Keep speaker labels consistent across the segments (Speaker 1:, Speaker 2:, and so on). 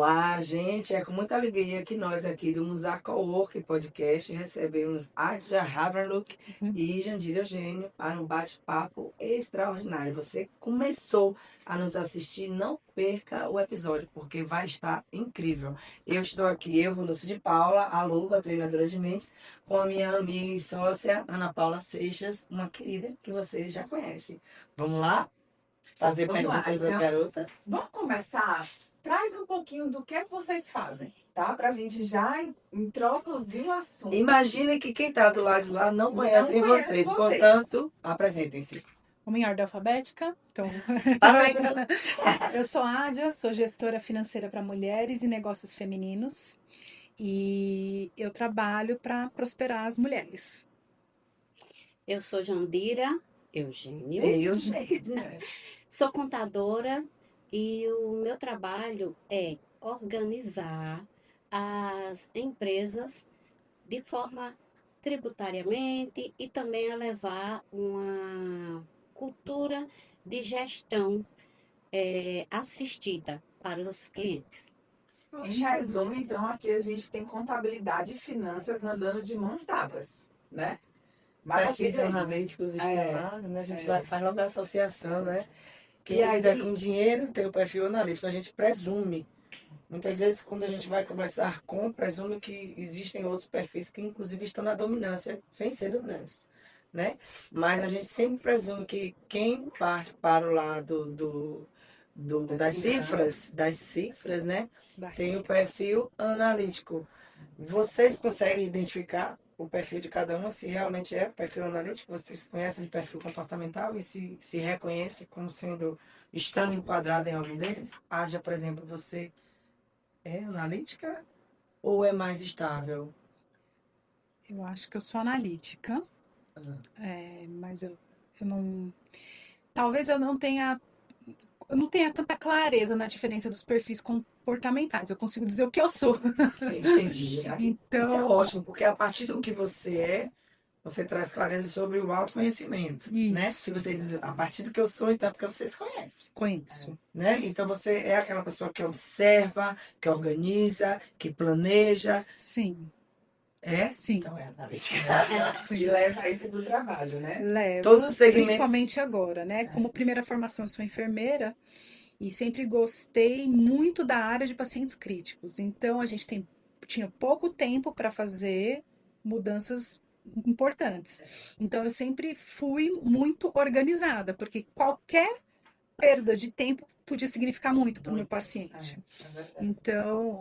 Speaker 1: Olá, gente. É com muita alegria que nós aqui do Musaka Work Podcast recebemos Adja Haverlock e Jandira Eugênio para um bate-papo extraordinário. Você que começou a nos assistir, não perca o episódio, porque vai estar incrível. Eu estou aqui, eu, Lúcia de Paula, a Luba, treinadora de mentes, com a minha amiga e sócia, Ana Paula Seixas, uma querida que vocês já conhecem. Vamos lá? Fazer
Speaker 2: Vamos lá,
Speaker 1: perguntas às
Speaker 2: então.
Speaker 1: garotas?
Speaker 2: Vamos começar? Traz um pouquinho do que é que vocês fazem, tá? Pra gente já introduzir o assunto.
Speaker 1: Imagina que quem está do lado de lá não conhece
Speaker 2: conhece
Speaker 1: vocês,
Speaker 2: vocês.
Speaker 1: portanto, apresentem-se.
Speaker 3: Vamos em ordem alfabética? Então,
Speaker 1: Parabéns.
Speaker 3: eu sou a Adja, sou gestora financeira para mulheres e negócios femininos. E eu trabalho para prosperar as mulheres.
Speaker 4: Eu sou Jandira Eugênio,
Speaker 1: Eu, gente.
Speaker 4: sou contadora e o meu trabalho é organizar as empresas de forma tributariamente e também a levar uma cultura de gestão assistida para os clientes.
Speaker 2: Em resumo, então, aqui a gente tem contabilidade e finanças andando de mãos dadas, né?
Speaker 1: Perfis
Speaker 2: Maravilha isso.
Speaker 1: analíticos estimados, né? A gente faz logo a associação, né? Que
Speaker 2: E
Speaker 1: lida
Speaker 2: aí-
Speaker 1: com dinheiro tem o perfil analítico, a gente presume. Muitas vezes, quando a gente vai conversar presume que existem outros perfis que, inclusive, estão na dominância, sem ser dominantes, né? Mas a gente sempre presume que quem parte para o lado das cifras, né? Tem o perfil analítico. Vocês conseguem identificar o perfil de cada uma, se realmente é perfil analítico? Vocês conhecem o perfil comportamental e se reconhecem como sendo, estando enquadrado em algum deles? Haja, por exemplo, você é analítica ou é mais estável?
Speaker 3: Eu acho que eu sou analítica, mas eu não. Talvez eu não tenha tanta clareza na diferença dos perfis comportamentais. Eu consigo dizer o que eu sou.
Speaker 1: Entendi.
Speaker 3: Então,
Speaker 1: Isso é ótimo, porque a partir do que você é, você traz clareza sobre o autoconhecimento, né?
Speaker 3: Isso.
Speaker 1: Se você diz, a partir do que eu sou, então é porque vocês conhecem,
Speaker 3: conheço.
Speaker 1: né? Então você é aquela pessoa que observa, que organiza, que planeja,
Speaker 3: Sim,
Speaker 1: é?
Speaker 3: sim.
Speaker 1: Então é analítica.
Speaker 2: E leva isso pro trabalho, né?
Speaker 3: Levo,
Speaker 1: Todos os segmentos.
Speaker 3: principalmente agora, né? Como primeira formação, eu sou enfermeira e sempre gostei muito da área de pacientes críticos. Então, a gente tinha pouco tempo para fazer mudanças importantes. Então, eu sempre fui muito organizada, porque qualquer perda de tempo podia significar muito para o meu paciente. Então,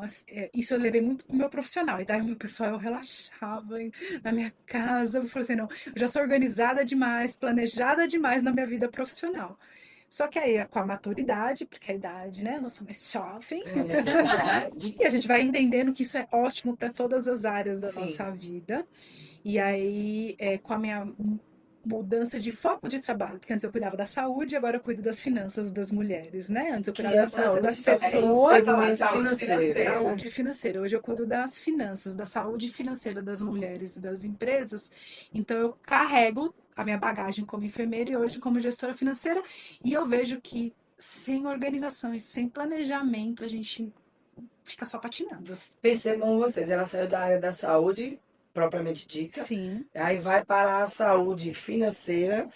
Speaker 3: isso eu levei muito pro meu profissional. E daí o meu pessoal, eu relaxava na minha casa. Eu falei assim, não, eu já sou organizada demais, planejada demais na minha vida profissional. Só que aí, com a maturidade, porque a idade, né? Eu não sou mais jovem. E a gente vai entendendo que isso é ótimo para todas as áreas da
Speaker 1: Sim.
Speaker 3: nossa vida. E aí, com a minha mudança de foco de trabalho, porque antes eu cuidava da saúde, agora eu cuido das finanças das mulheres, né? Antes eu cuidava
Speaker 1: Que é
Speaker 3: da finança das
Speaker 1: saúde,
Speaker 3: pessoas.
Speaker 1: saúde financeira.
Speaker 3: Saúde financeira. Hoje eu cuido das finanças, da saúde financeira das mulheres e das empresas. Então eu carrego a minha bagagem como enfermeira e hoje como gestora financeira. E eu vejo que sem organização e sem planejamento a gente fica só patinando.
Speaker 1: Percebam vocês, ela saiu da área da saúde, propriamente dita,
Speaker 3: Sim,
Speaker 1: aí vai para a saúde financeira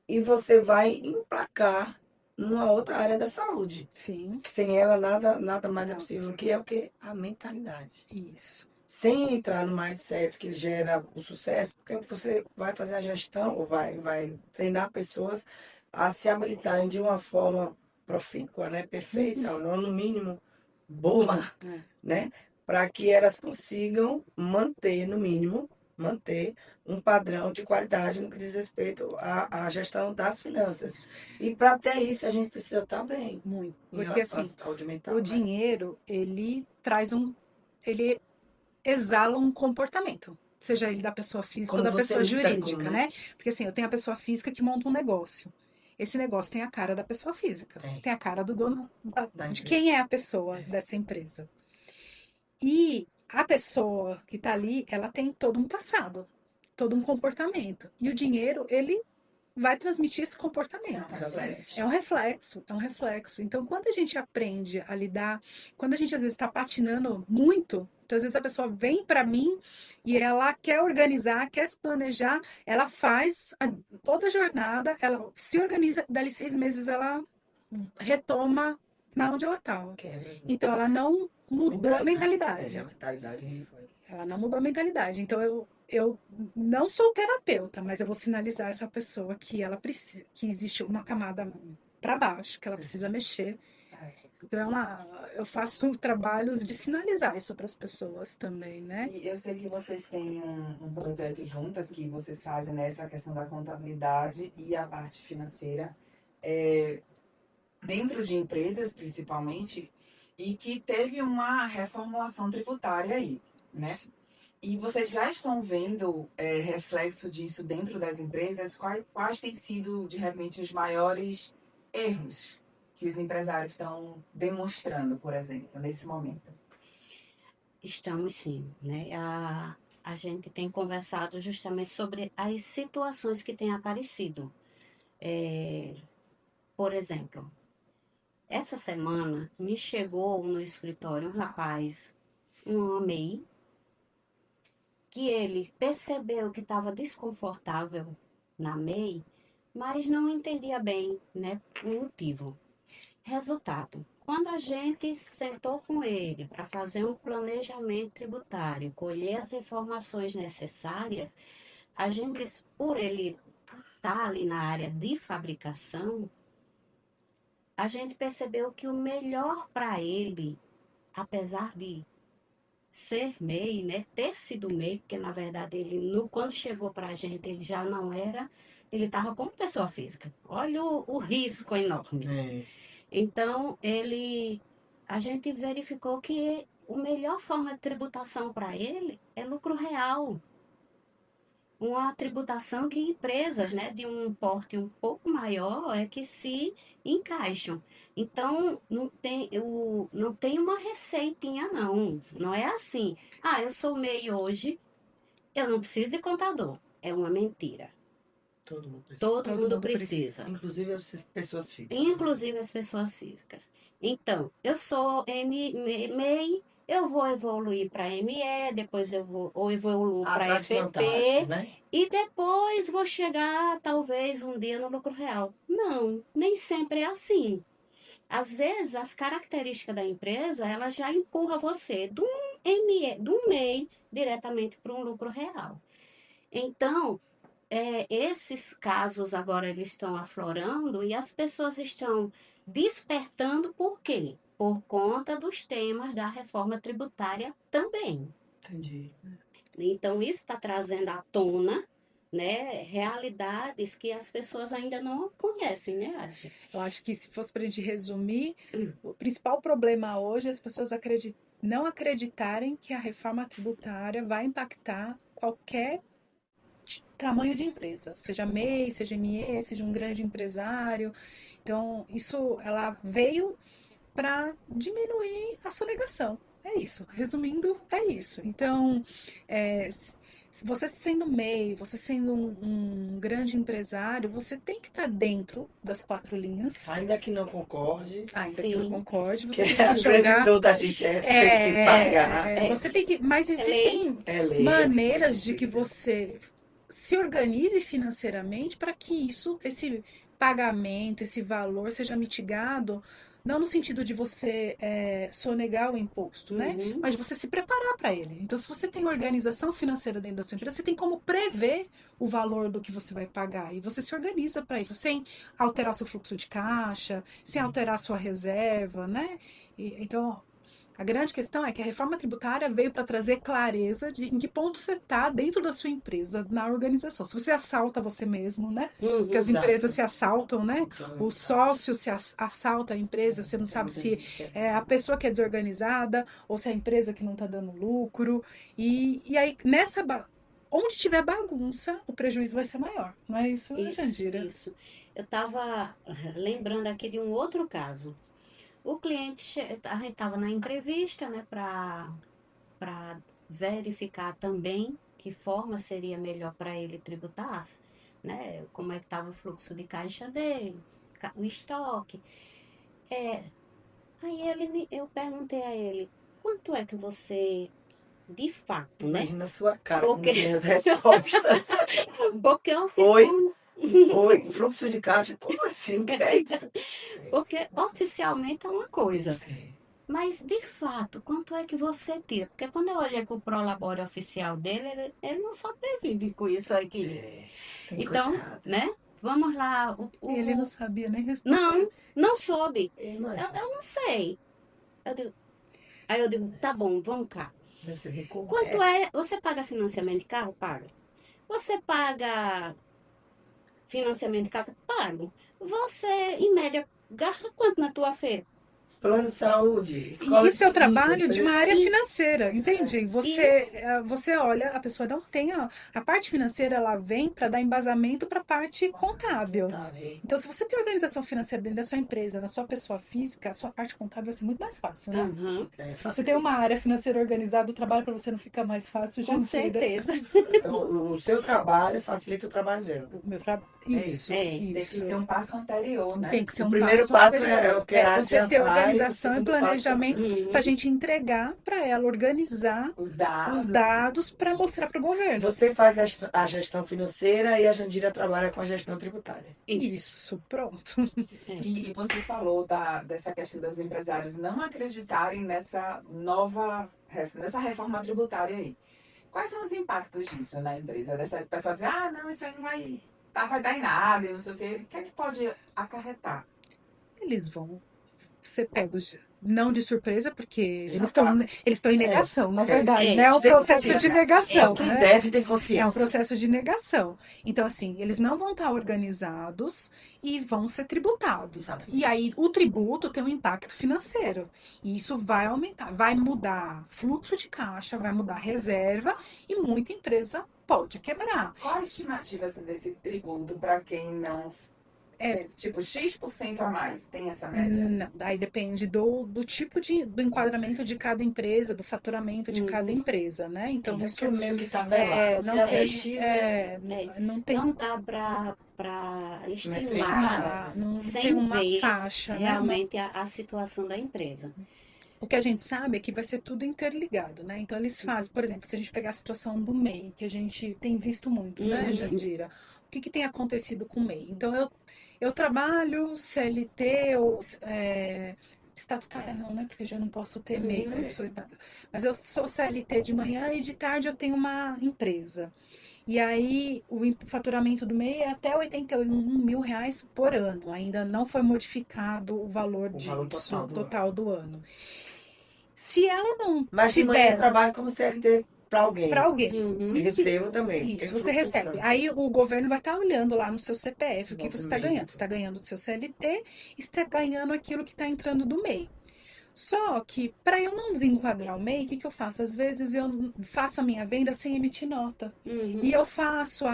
Speaker 1: e você vai emplacar numa outra área da saúde.
Speaker 3: sim,
Speaker 1: Que sem ela nada mais é possível, que é o quê? A mentalidade.
Speaker 3: isso.
Speaker 1: Sem entrar no mindset que gera o sucesso, porque você vai fazer a gestão ou vai treinar pessoas a se habilitarem de uma forma profícua, né? Perfeita, ou no mínimo boa, né? Para que elas consigam manter, no mínimo, um padrão de qualidade no que diz respeito à gestão das finanças. E para ter isso, a gente precisa estar bem.
Speaker 3: Muito.
Speaker 1: Em
Speaker 3: Porque
Speaker 1: relação
Speaker 3: assim,
Speaker 1: à saúde mental,
Speaker 3: o
Speaker 1: né?
Speaker 3: dinheiro, ele exala um comportamento. Seja ele da pessoa física
Speaker 1: Como
Speaker 3: ou da
Speaker 1: você
Speaker 3: pessoa
Speaker 1: lida com,
Speaker 3: jurídica,
Speaker 1: né?
Speaker 3: né? Porque assim, eu tenho a pessoa física que monta um negócio. Esse negócio tem a cara da pessoa física. Tem a cara do dono, de quem é a pessoa dessa empresa. E a pessoa que tá ali, ela tem todo um passado, todo um comportamento. E o dinheiro, ele vai transmitir esse comportamento. É um reflexo, é um reflexo. Então, quando a gente aprende a lidar, quando a gente às vezes está patinando muito, então às vezes a pessoa vem para mim e ela quer organizar, quer se planejar, ela faz toda a jornada, ela se organiza, dali 6 meses ela retoma na onde ela estava. Então, ela não mudou a mentalidade.
Speaker 1: A mentalidade foi.
Speaker 3: Ela não mudou a mentalidade. Então, eu não sou terapeuta, mas eu vou sinalizar essa pessoa que ela precisa, que existe uma camada para baixo, que ela precisa mexer. Então, eu faço trabalhos de sinalizar isso para as pessoas também, né?
Speaker 2: E eu sei que vocês têm um projeto juntas que vocês fazem nessa questão da contabilidade e a parte financeira, dentro de empresas principalmente, e que teve uma reformulação tributária aí, né? E vocês já estão vendo reflexo disso dentro das empresas? Quais têm sido, de repente, os maiores erros que os empresários estão demonstrando, por exemplo, nesse momento?
Speaker 4: Estamos sim, né? A gente tem conversado justamente sobre as situações que têm aparecido. Por exemplo, essa semana me chegou no escritório um rapaz, um MEI, que ele percebeu que estava desconfortável na MEI, mas não entendia bem, né, o motivo. Resultado, quando a gente sentou com ele para fazer um planejamento tributário, colher as informações necessárias, a gente, por ele estar ali na área de fabricação, a gente percebeu que o melhor para ele, apesar de ser MEI, né, ter sido MEI, porque na verdade ele, quando chegou para a gente, ele já não era, ele estava como pessoa física. Olha o risco enorme. Então, a gente verificou que a melhor forma de tributação para ele é lucro real. Uma tributação que empresas, né, de um porte um pouco maior é que se encaixam. Então, não tem uma receitinha, não. Não é assim. Eu sou MEI hoje, eu não preciso de contador. É uma mentira.
Speaker 1: Todo mundo precisa.
Speaker 4: Todo mundo precisa.
Speaker 1: Inclusive as pessoas físicas.
Speaker 4: Inclusive as pessoas físicas. Então, eu sou MEI, eu vou evoluir para ME, depois eu evoluo para FP,
Speaker 1: né?
Speaker 4: e depois vou chegar, talvez, um dia no lucro real. Não, nem sempre é assim. Às vezes, as características da empresa, ela já empurra você de um MEI diretamente para um lucro real. Então, esses casos agora eles estão aflorando e as pessoas estão despertando por quê? Por conta dos temas da reforma tributária também.
Speaker 1: Entendi.
Speaker 4: Então, isso está trazendo à tona, né, realidades que as pessoas ainda não conhecem, né, Archie?
Speaker 3: Eu acho que se fosse para a gente resumir, o principal problema hoje é as pessoas não acreditarem que a reforma tributária vai impactar qualquer tamanho de empresa, seja MEI, seja ME, seja um grande empresário. Então, ela veio para diminuir a sonegação. É isso. Resumindo, é isso. Então, você sendo MEI, você sendo um grande empresário, você tem que estar dentro das 4 linhas.
Speaker 1: Ainda que não concorde.
Speaker 3: Ainda que não concorde, você
Speaker 1: Que
Speaker 3: tem
Speaker 1: a
Speaker 3: que
Speaker 1: grande
Speaker 3: jogar.
Speaker 1: dor gente tem que pagar.
Speaker 3: Você tem que. Mas existem
Speaker 1: lei,
Speaker 3: maneiras de que você se organize financeiramente para que esse pagamento, esse valor seja mitigado, não no sentido de você sonegar o imposto, né? Mas de você se preparar para ele. Então, se você tem organização financeira dentro da sua empresa, você tem como prever o valor do que você vai pagar. E você se organiza para isso, sem alterar seu fluxo de caixa, sem alterar sua reserva, né? Então, a grande questão é que a reforma tributária veio para trazer clareza de em que ponto você está dentro da sua empresa, na organização. Se você assalta você mesmo, né? Porque as empresas se assaltam, né? O sócio se assalta a empresa, você não sabe se é a pessoa que é desorganizada ou se é a empresa que não está dando lucro. E aí, onde tiver bagunça, o prejuízo vai ser maior. Não é isso, Jandira?
Speaker 4: Isso. Eu estava lembrando aqui de um outro caso. O cliente, a gente estava na entrevista, né, para verificar também que forma seria melhor para ele tributar. né? Como é que estava o fluxo de caixa dele, o estoque. Aí eu perguntei a ele, quanto é que você, de fato, né?
Speaker 1: Imagina a sua cara
Speaker 4: Porque-
Speaker 1: com minhas respostas.
Speaker 4: Porque
Speaker 1: Oi.
Speaker 4: oficialmente,
Speaker 1: Oi, fluxo de caixa, como assim? Que é isso?
Speaker 4: porque oficialmente é uma coisa.
Speaker 1: É,
Speaker 4: Mas, de fato, quanto é que você tira? Porque quando eu olhei para o Prolabore oficial dele, ele não sobrevive com isso aqui.
Speaker 1: tem
Speaker 4: Então,
Speaker 1: coisa errada.
Speaker 4: né? Vamos lá.
Speaker 3: Ele não sabia nem responder.
Speaker 4: Não soube.
Speaker 1: Imagina.
Speaker 4: Eu não sei. Aí eu digo, tá bom, vamos cá.
Speaker 1: Você me conta.
Speaker 4: Quanto é? Você paga financiamento de carro? Paga. Você paga financiamento de casa? Pago. Você, em média, gasta quanto na tua feira?
Speaker 1: Plano de saúde,
Speaker 3: E
Speaker 1: escola
Speaker 3: isso é o
Speaker 1: de filho,
Speaker 3: trabalho de uma área
Speaker 4: E-
Speaker 3: financeira, entende? Você olha, a pessoa não tem a parte financeira, ela vem para dar embasamento para a parte contábil.
Speaker 1: Tá, viu?
Speaker 3: Então, se você tem organização financeira dentro da sua empresa, na sua pessoa física, a sua parte contábil vai ser muito mais fácil, né?
Speaker 4: Uhum,
Speaker 1: É,
Speaker 3: Se você tem uma área financeira organizada, o trabalho para você não fica mais fácil,
Speaker 4: com
Speaker 3: Jandira.
Speaker 4: certeza.
Speaker 1: o seu trabalho facilita o trabalho dela.
Speaker 3: O meu trabalho.
Speaker 1: É
Speaker 3: Isso,
Speaker 1: isso.
Speaker 2: Tem que
Speaker 3: isso.
Speaker 2: ser um passo anterior, né?
Speaker 3: Tem que ser
Speaker 1: O
Speaker 3: um
Speaker 1: primeiro
Speaker 3: passo
Speaker 1: passo é o que a
Speaker 3: você
Speaker 1: Tia
Speaker 3: ter
Speaker 1: faz,
Speaker 3: organização
Speaker 1: o
Speaker 3: e
Speaker 1: segundo passo-
Speaker 3: planejamento
Speaker 4: Uhum.
Speaker 3: para a gente entregar para ela, organizar
Speaker 2: Os dados.
Speaker 3: os dados para mostrar para o governo.
Speaker 1: Você faz a gestão financeira e a Jandira trabalha com a gestão tributária.
Speaker 3: Isso, pronto.
Speaker 2: E você falou dessa questão dos empresários não acreditarem nessa reforma tributária aí. Quais são os impactos disso na empresa? Dessa pessoa dizer, não, isso aí não vai dar em nada, e não sei o quê. O que é que pode acarretar?
Speaker 3: Eles vão ser pegos não de surpresa, porque
Speaker 1: Já
Speaker 3: eles estão em negação, na verdade,
Speaker 4: É,
Speaker 3: né? É um
Speaker 1: tem
Speaker 3: processo de
Speaker 1: consciência.
Speaker 3: negação,
Speaker 1: Quem
Speaker 3: né?
Speaker 1: deve ter
Speaker 3: É um
Speaker 1: consciência.
Speaker 3: processo de negação. Então, assim, eles não vão estar organizados e vão ser tributados.
Speaker 1: Exatamente.
Speaker 3: E aí, o tributo tem um impacto financeiro. E isso vai aumentar, vai mudar fluxo de caixa, vai mudar reserva e muita empresa pode quebrar.
Speaker 2: Qual a estimativa assim, desse tributo para quem não... tipo, X% a mais tem essa média?
Speaker 3: Não, daí depende do tipo do enquadramento de cada empresa, do faturamento de cada empresa, né? Então,
Speaker 1: Isso
Speaker 3: isso
Speaker 1: é meio que tabelado. Se
Speaker 3: não
Speaker 1: a
Speaker 3: tem,
Speaker 1: X
Speaker 3: não tem
Speaker 4: Não dá para estimar
Speaker 3: estimar, não
Speaker 4: sem
Speaker 3: tem uma
Speaker 4: ver
Speaker 3: faixa, né?
Speaker 4: realmente a situação da empresa.
Speaker 3: O que a gente sabe é que vai ser tudo interligado, né? Então eles fazem, por exemplo, se a gente pegar a situação do MEI, que a gente tem visto muito, né,
Speaker 4: Uhum.
Speaker 3: Jandira? O que tem acontecido com o MEI? Então eu trabalho CLT ou estatutária não, né? Porque já não posso ter MEI, né? Mas eu sou CLT de manhã e de tarde eu tenho uma empresa. E aí o faturamento do MEI é até R$81 mil por ano. Ainda não foi modificado o valor
Speaker 1: valor
Speaker 3: disso,
Speaker 1: total do
Speaker 3: total do ano. Se ela não
Speaker 1: Mas de manhã eu
Speaker 3: tiver
Speaker 1: trabalho como CLT para alguém.
Speaker 3: para alguém,
Speaker 4: Uhum.
Speaker 1: E recebo também.
Speaker 3: isso,
Speaker 1: Tem
Speaker 3: você
Speaker 1: fluxo
Speaker 3: recebe.
Speaker 1: entrando.
Speaker 3: Aí o governo vai estar olhando lá no seu CPF o que você está
Speaker 1: Movimento.
Speaker 3: ganhando. Você está ganhando do seu CLT, está ganhando aquilo que está entrando do MEI. Só que, para eu não desenquadrar o MEI, o que eu faço? Às vezes eu faço a minha venda sem emitir nota.
Speaker 4: Uhum.
Speaker 3: E eu faço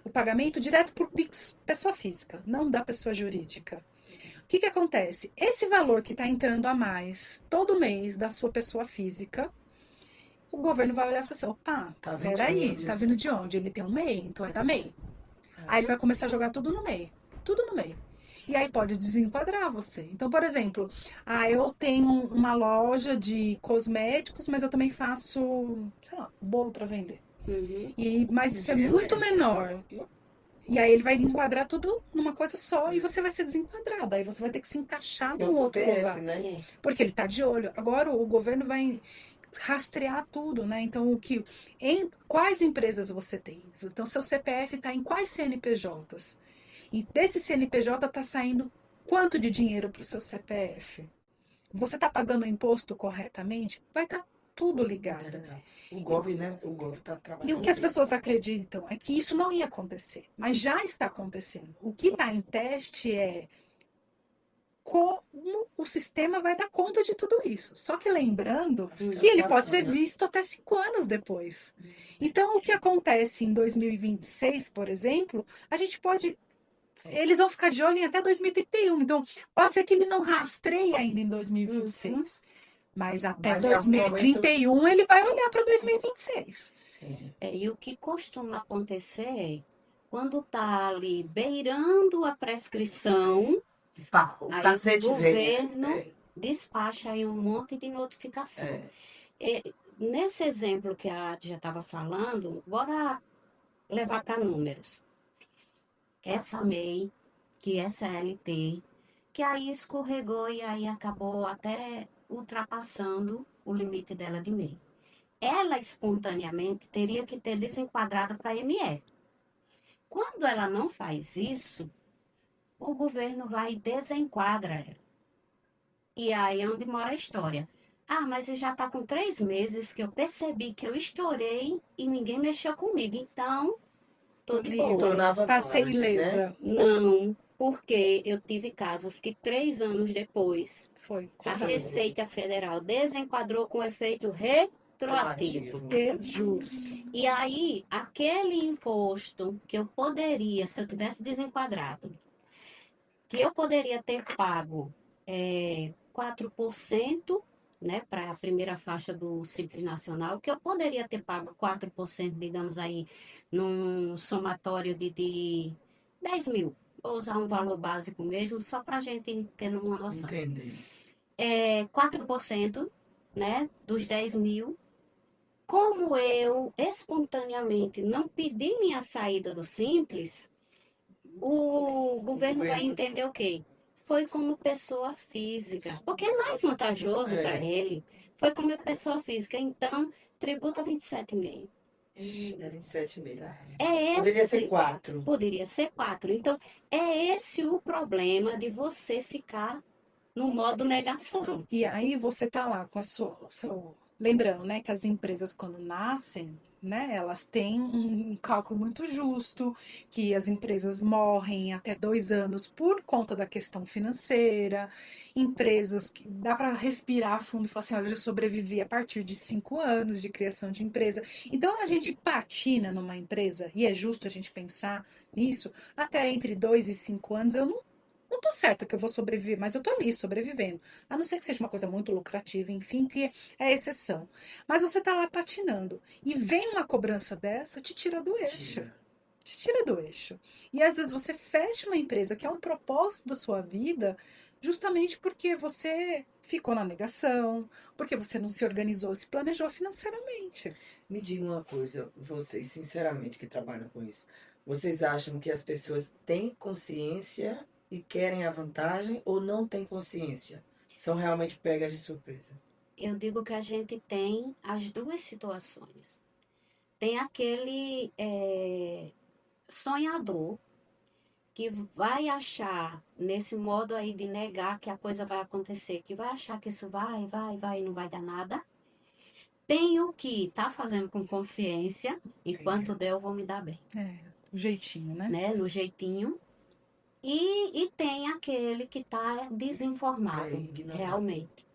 Speaker 3: o pagamento direto por Pix, pessoa física, não da pessoa jurídica. O que acontece? Esse valor que está entrando a mais todo mês da sua pessoa física, o governo vai olhar e falar assim, opa,
Speaker 1: Tá vindo de
Speaker 3: peraí,
Speaker 1: onde?
Speaker 3: tá vindo de onde? Ele tem um MEI, então é da MEI. Aí ele vai começar a jogar tudo no MEI. Tudo no MEI. E aí pode desenquadrar você. Então, por exemplo, eu tenho uma loja de cosméticos, mas eu também faço, sei lá, bolo para vender.
Speaker 4: Uhum.
Speaker 3: Mas isso é muito menor. E aí ele vai enquadrar tudo numa coisa só e você vai ser desenquadrado. Aí você vai ter que se encaixar
Speaker 1: Tem
Speaker 3: no
Speaker 1: o
Speaker 3: outro
Speaker 1: CPF,
Speaker 3: lugar.
Speaker 1: né?
Speaker 3: Porque ele tá de olho. Agora o governo vai rastrear tudo, né? Então, quais empresas você tem? Então, seu CPF está em quais CNPJs? E desse CNPJ está saindo quanto de dinheiro para o seu CPF? Você está pagando o imposto corretamente? Vai estar tudo ligado.
Speaker 1: O Gov, né? O Gov tá trabalhando.
Speaker 3: E o que as pessoas acreditam é que isso não ia acontecer, mas já está acontecendo. O que está em teste é como o sistema vai dar conta de tudo isso. Só que lembrando que ele pode ser visto até 5 anos depois. Então, o que acontece em 2026, por exemplo, a gente pode... Eles vão ficar de olho em até 2031. Então, pode ser que ele não rastreie ainda em 2026. Mas até
Speaker 1: Mas em algum
Speaker 3: 2031 ele vai olhar para 2026.
Speaker 4: E o que costuma acontecer Quando está ali beirando a prescrição,
Speaker 1: O
Speaker 4: aí
Speaker 1: cacete
Speaker 4: o
Speaker 1: vem.
Speaker 4: governo despacha aí um monte de notificação.
Speaker 1: É.
Speaker 4: Nesse exemplo que a Adi já estava falando, bora levar para números. Essa MEI, que é CLT, que aí escorregou e aí acabou até ultrapassando o limite dela de MEI. Ela espontaneamente teria que ter desenquadrado para ME. Quando ela não faz isso, o governo vai e desenquadra ela. E aí é onde mora a história. Ah, mas já está com 3 meses que eu percebi que eu estourei e ninguém mexeu comigo. Então, tô de
Speaker 3: Livre.
Speaker 1: Tô
Speaker 4: boa.
Speaker 1: na
Speaker 3: Passei
Speaker 1: vantagem, né?
Speaker 3: ilesa.
Speaker 4: Não, porque eu tive casos que 3 anos depois,
Speaker 3: Foi.
Speaker 4: a Receita Federal desenquadrou com efeito retroativo.
Speaker 3: E juros.
Speaker 4: E aí, aquele imposto que eu poderia, se eu tivesse desenquadrado, que eu poderia ter pago 4%, né, para a primeira faixa do Simples Nacional, que eu poderia ter pago 4%, digamos aí, num somatório de 10 mil. Vou usar um valor básico mesmo, só para a gente ter uma noção.
Speaker 1: Entendi.
Speaker 4: 4%, né, dos 10 mil. Como eu espontaneamente não pedi minha saída do Simples, o governo vai entender o quê? Foi como pessoa física, porque é mais vantajoso para ele. Foi como pessoa física, então tributa 27,5.
Speaker 1: Dá 27,5.
Speaker 4: Poderia
Speaker 1: ser 4.
Speaker 4: Poderia ser 4. Então, é esse o problema de você ficar no modo negação.
Speaker 3: E aí você tá lá com a seu... Lembrando, né, que as empresas quando nascem, né, elas têm um cálculo muito justo, que as empresas morrem até 2 anos por conta da questão financeira, empresas que dá para respirar fundo e falar assim, olha, eu já sobrevivi a partir de 5 anos de criação de empresa. Então a gente patina numa empresa, e é justo a gente pensar nisso, até entre 2 e 5 anos eu não tô certa que eu vou sobreviver, mas eu tô ali sobrevivendo. A não ser que seja uma coisa muito lucrativa, enfim, que é exceção. Mas você tá lá patinando e vem uma cobrança dessa, te tira do eixo. Te tira do eixo. E às vezes você fecha uma empresa que é um propósito da sua vida, justamente porque você ficou na negação, porque você não se organizou, se planejou financeiramente.
Speaker 1: Me diga uma coisa, vocês, sinceramente, que trabalham com isso, vocês acham que as pessoas têm consciência e querem a vantagem ou não têm consciência? São realmente pegas de surpresa?
Speaker 4: Eu digo que a gente tem as duas situações. Tem aquele sonhador que vai achar, nesse modo aí de negar que a coisa vai acontecer, que vai achar que isso vai e não vai dar nada. Tem o que tá fazendo com consciência, enquanto der eu vou me dar bem.
Speaker 3: O jeitinho, né?
Speaker 4: No jeitinho. E tem aquele que está desinformado, realmente.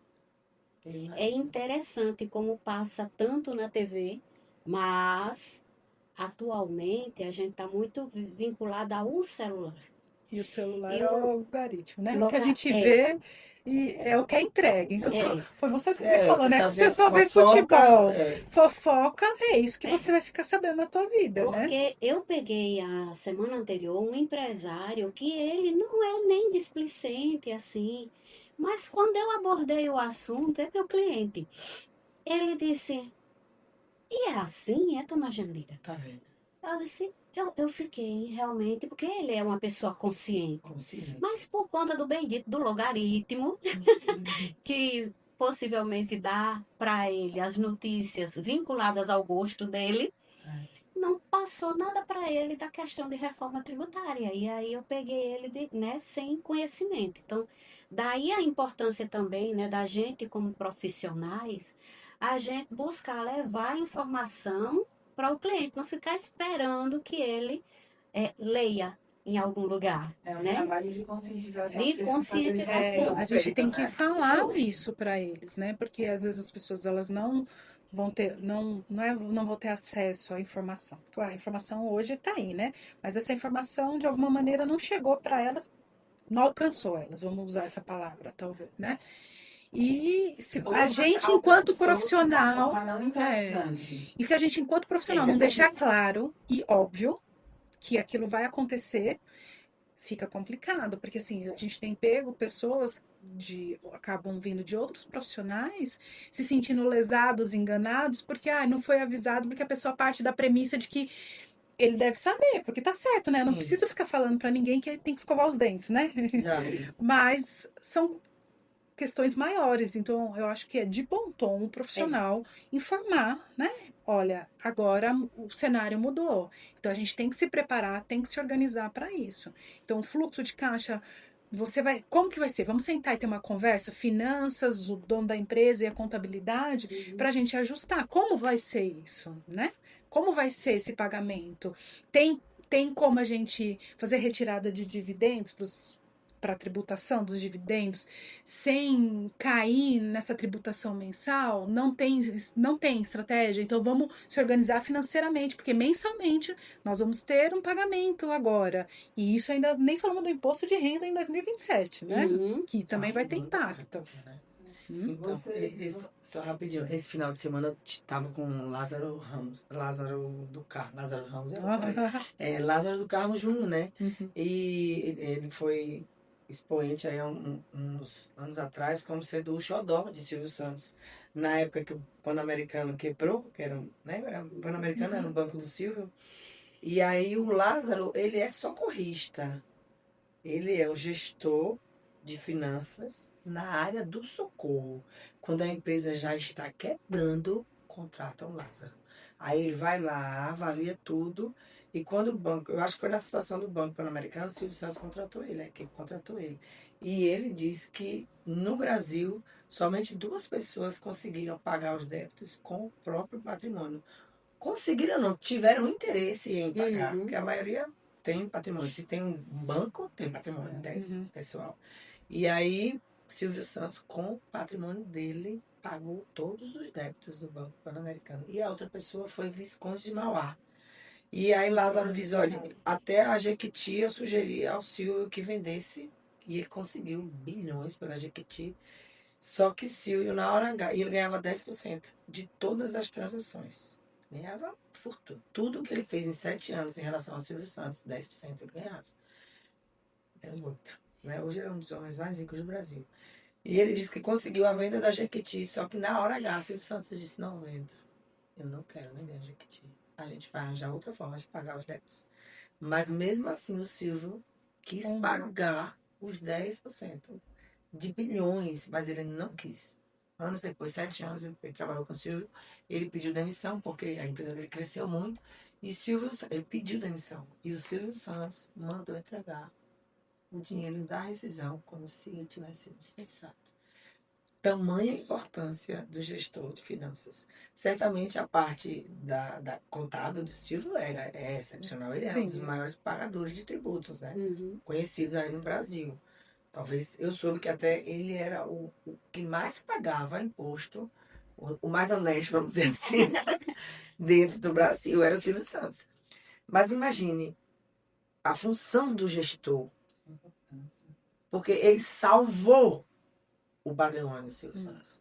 Speaker 4: É interessante como passa tanto na TV, mas atualmente a gente está muito vinculado ao celular.
Speaker 3: E o celular
Speaker 4: E
Speaker 3: é o algoritmo, né? O que a gente vê e é o que é entregue. Então, foi você que me falou, né?
Speaker 1: Tá
Speaker 3: Se você só vê
Speaker 1: fofoca,
Speaker 3: futebol, fofoca, é isso que você vai ficar sabendo na tua vida, né?
Speaker 4: Porque eu peguei a semana anterior um empresário que ele não é nem displicente assim, mas quando eu abordei o assunto, é meu cliente, ele disse, e é assim, dona Jandira?
Speaker 1: Tá vendo?
Speaker 4: Eu disse, eu fiquei realmente, porque ele é uma pessoa consciente. Mas por conta do bendito do logaritmo, que possivelmente dá para ele as notícias vinculadas ao gosto dele, não passou nada para ele da questão de reforma tributária. E aí eu peguei ele sem conhecimento. Então, daí a importância também, né, da gente como profissionais, a gente buscar levar a informação para o cliente, não ficar esperando que ele leia em algum lugar.
Speaker 2: É um
Speaker 4: né?
Speaker 2: trabalho de conscientização.
Speaker 4: De
Speaker 2: que vocês estão fazendo
Speaker 4: conscientização.
Speaker 3: A gente tem que falar isso para eles, né? Porque às vezes as pessoas elas não vão ter, não vão ter acesso à informação. Porque a informação hoje está aí, né? Mas essa informação de alguma maneira não chegou para elas, não alcançou elas, vamos usar essa palavra, talvez, né? E se a gente, enquanto profissional,
Speaker 2: não interessante.
Speaker 3: e se a gente, enquanto profissional, não deixar claro e óbvio, que aquilo vai acontecer, fica complicado, porque assim, a gente tem pego pessoas acabam vindo de outros profissionais se sentindo lesados, enganados, porque não foi avisado, porque a pessoa parte da premissa de que ele deve saber, porque tá certo, né? Eu não
Speaker 1: Sim.
Speaker 3: preciso ficar falando pra ninguém que tem que escovar os dentes, né?
Speaker 1: Exato.
Speaker 3: Mas são questões maiores, então eu acho que é de bom tom o profissional informar, né? Olha, agora o cenário mudou, então a gente tem que se preparar, tem que se organizar para isso. Então, o fluxo de caixa, como que vai ser? Vamos sentar e ter uma conversa, finanças, o dono da empresa e a contabilidade, para a gente ajustar. Como vai ser isso, né? Como vai ser esse pagamento? Tem como a gente fazer retirada de dividendos para a tributação dos dividendos sem cair nessa tributação mensal? Não tem estratégia, então vamos se organizar financeiramente, porque mensalmente nós vamos ter um pagamento agora. E isso ainda nem falando do imposto de renda em 2027, né?
Speaker 4: Uhum.
Speaker 3: Que também vai ter impacto.
Speaker 1: Então, só rapidinho, esse final de semana eu tava com o Lázaro Ramos Lázaro do Carmo Júnior, né?
Speaker 3: Uhum.
Speaker 1: E ele foi expoente aí há uns anos atrás como sendo o xodó de Silvio Santos. Na época que o Pan-Americano quebrou, que era, né? O Pan-Americano era no banco do Silvio. E aí o Lázaro, ele é socorrista. Ele é o gestor de finanças na área do socorro. Quando a empresa já está quebrando, contrata o Lázaro. Aí ele vai lá, avalia tudo. E quando o banco, eu acho que foi na situação do Banco Pan-Americano, o Silvio Santos contratou ele, que contratou ele. E ele disse que no Brasil, somente 2 pessoas conseguiram pagar os débitos com o próprio patrimônio. Conseguiram não, tiveram interesse em pagar, porque a maioria tem patrimônio. Se tem um banco, tem patrimônio, pessoal. E aí, Silvio Santos, com o patrimônio dele, pagou todos os débitos do Banco Pan-Americano. E a outra pessoa foi Visconde de Mauá. E aí Lázaro diz, olha, até a Jequiti eu sugeri ao Silvio que vendesse, e ele conseguiu bilhões pela Jequiti. Só que Silvio, na hora H, ele ganhava 10% de todas as transações. Ganhava fortuna. Tudo que ele fez em 7 anos em relação ao Silvio Santos, 10% ele ganhava. É muito. Né? Hoje ele é um dos homens mais ricos do Brasil. E ele disse que conseguiu a venda da Jequiti, só que na hora H, Silvio Santos disse, não vendo. Eu não quero vender a Jequiti. A gente vai arranjar outra forma de pagar os débitos. Mas mesmo assim o Silvio quis pagar os 10% de bilhões, mas ele não quis. Anos depois, 7 anos, ele trabalhou com o Silvio, ele pediu demissão, porque a empresa dele cresceu muito, e ele pediu demissão. E o Silvio Santos mandou entregar o dinheiro da rescisão como se ele tivesse sido dispensado. Tamanha importância do gestor de finanças. Certamente a parte da contábil do Silvio é excepcional. Ele é um dos maiores pagadores de tributos, né? Conhecidos aí no Brasil. Talvez eu soube que até ele era o que mais pagava imposto, o mais honesto, vamos dizer assim, dentro do Brasil, era o Silvio Santos. Mas imagine a função do gestor, porque ele salvou o patrimônio do Silvio Santos.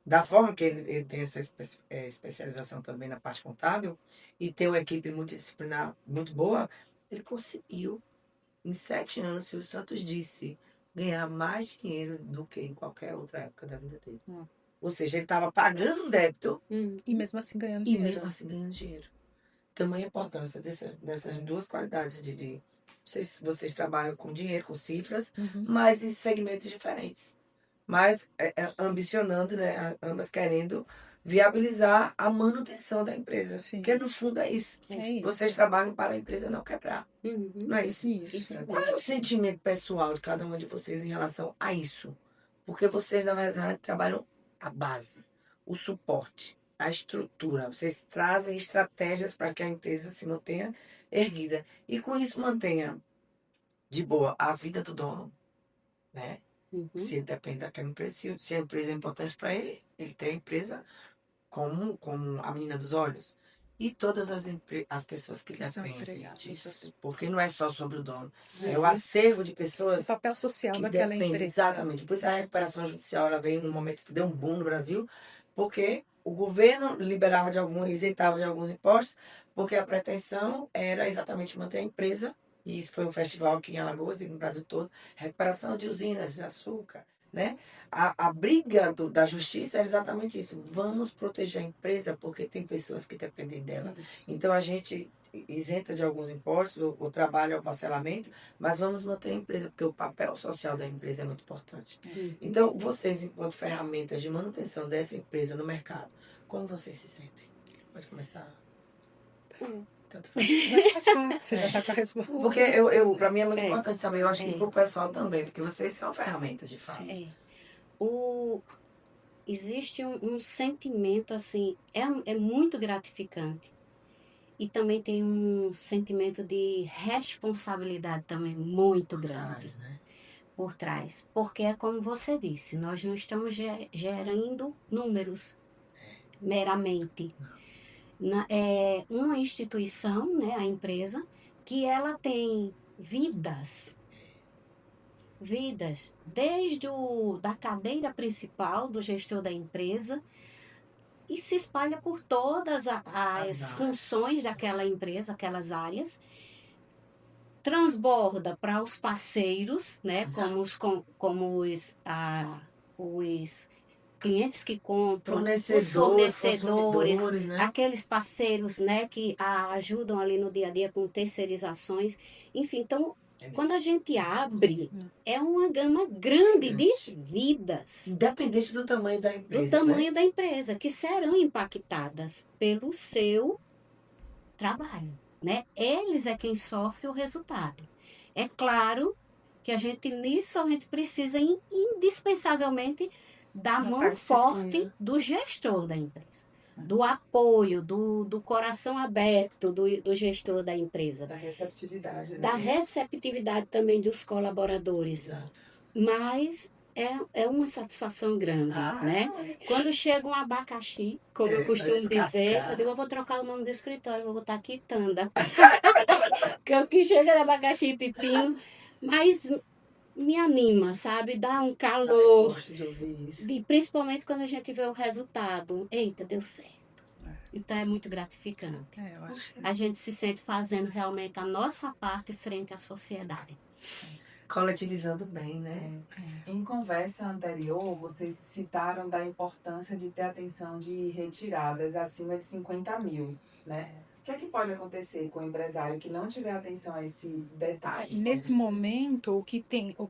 Speaker 1: Da forma que ele tem essa especialização também na parte contábil e tem uma equipe multidisciplinar muito boa, ele conseguiu, em 7 anos, Silvio Santos disse, ganhar mais dinheiro do que em qualquer outra época da vida dele. Ou seja, ele estava pagando um débito
Speaker 3: e mesmo assim ganhando
Speaker 1: e
Speaker 3: dinheiro.
Speaker 1: mesmo assim ganhando dinheiro. Tamanha importância dessas 2 qualidades de vocês trabalham com dinheiro, com cifras, mas em segmentos diferentes. Mas ambicionando, né, ambas querendo viabilizar a manutenção da empresa.
Speaker 3: Sim.
Speaker 1: Porque no fundo é isso. Vocês trabalham para a empresa não quebrar. Não é isso? Qual é o sentimento pessoal de cada uma de vocês em relação a isso? Porque vocês, na verdade, trabalham a base, o suporte, a estrutura. Vocês trazem estratégias para que a empresa se mantenha erguida. E com isso mantenha de boa a vida do dono, né? Se ele depende daquela empresa, se a empresa é importante para ele, ele tem a empresa como a menina dos olhos. E todas as pessoas que dependem disso. Porque não é só sobre o dono. É o acervo de pessoas
Speaker 3: o papel social
Speaker 1: que
Speaker 3: daquela
Speaker 1: depende.
Speaker 3: empresa.
Speaker 1: Exatamente. Por isso a recuperação judicial ela veio num momento que deu um boom no Brasil, porque o governo liberava isentava de alguns impostos, porque a pretensão era exatamente manter a empresa, e isso foi um festival aqui em Alagoas e no Brasil todo, recuperação de usinas de açúcar, né? A briga da justiça era exatamente isso. Vamos proteger a empresa porque tem pessoas que dependem dela. Então a gente isenta de alguns impostos, o trabalho é o parcelamento, mas vamos manter a empresa, porque o papel social da empresa é muito importante. Então, vocês, enquanto ferramentas de manutenção dessa empresa no mercado, como vocês se sentem? Pode começar. Tanto faz.
Speaker 3: Você já tá com a resposta.
Speaker 1: Porque para mim é muito importante saber, eu acho que para o pessoal também, porque vocês são ferramentas de fato.
Speaker 4: Existe um sentimento assim, é muito gratificante. E também tem um sentimento de responsabilidade também muito grande por trás. Porque é como você disse, nós não estamos gerando números meramente. É uma instituição, né, a empresa, que ela tem vidas, desde da cadeira principal do gestor da empresa, e se espalha por todas as funções daquela empresa, aquelas áreas, transborda para os parceiros, né, como os clientes que compram, os fornecedores, né? Aqueles parceiros, né, que ajudam ali no dia a dia com terceirizações, enfim, então quando a gente abre, é uma gama grande de vidas.
Speaker 1: Independente do tamanho da empresa.
Speaker 4: Do tamanho da empresa, que serão impactadas pelo seu trabalho, né? Eles é quem sofre o resultado. É claro que nisso a gente precisa indispensavelmente da mão forte do gestor da empresa. Do apoio, do coração aberto do gestor da empresa.
Speaker 2: Da receptividade. Né?
Speaker 4: Da receptividade também dos colaboradores.
Speaker 1: Exato.
Speaker 4: Mas é uma satisfação grande, né? Quando chega um abacaxi, como eu costumo dizer, eu digo, eu vou trocar o nome do escritório, vou botar aqui Tanda. Porque o que chega de abacaxi e pepino, mas me anima, sabe? Dá um calor.
Speaker 1: Gosto de ouvir isso.
Speaker 4: Principalmente quando a gente vê o resultado. Eita, deu certo. Então é muito gratificante.
Speaker 3: Eu acho.
Speaker 4: A gente se sente fazendo realmente a nossa parte frente à sociedade.
Speaker 1: Coletivizando bem, né?
Speaker 2: Em conversa anterior, vocês citaram da importância de ter atenção de retiradas acima de 50 mil, né? O que é que pode acontecer com o empresário que não tiver atenção a esse detalhe?
Speaker 3: Nesse momento, o que